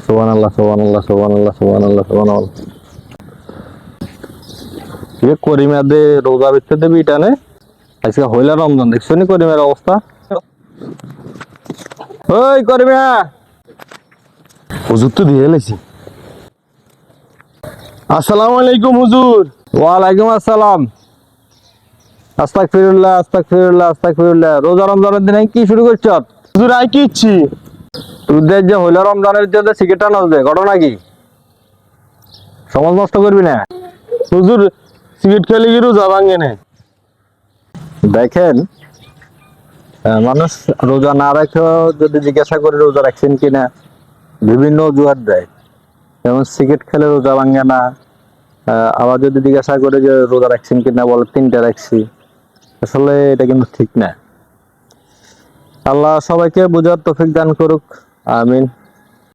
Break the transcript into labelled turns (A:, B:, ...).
A: সুবহানাল্লাহ সুবহানাল্লাহ সুবহানাল্লাহ সুবহানাল্লাহ সুবহানাল্লাহ। এ করিমা দে রোজা বিতে দেবি টানে আজকে হইলা রমজান দেখছো নি করিমের অবস্থা। ওই করিমা হুজুর তো দিয়ে এলাইছি।
B: আসসালামু আলাইকুম হুজুর।
A: ওয়ালাইকুম আসসালাম। আস্তাগফিরুল্লাহ আস্তাগফিরুল্লাহ আস্তাগফিরুল্লাহ। রোজা রমজানের দিনে কি শুরু করছ?
B: হুজুর আই কি ইচ্ছি?
A: তোদের যে হইলা রমজানের যে সিগারেট টানো দে ঘটনা কি? সমাজ নষ্ট করবি না।
B: হুজুর সিগারেট খেলে কি রোজা ভাঙে না?
A: দেখেন মানুষ রোজা না রেখেও যদি জিজ্ঞাসা করে রোজা রাখছেন কিনা বিভিন্ন অজুহাত দেয়। যেমন সিগারেট খেলে রোজা ভাঙে না। আবার যদি জিজ্ঞাসা করে যে রোজা রাখছেন কিনা বলে 3টা রাখছি। আসলে এটা কিন্তু ঠিক না। আল্লাহ সবাইকে বোঝার তৌফিক দান করুক। আমিন।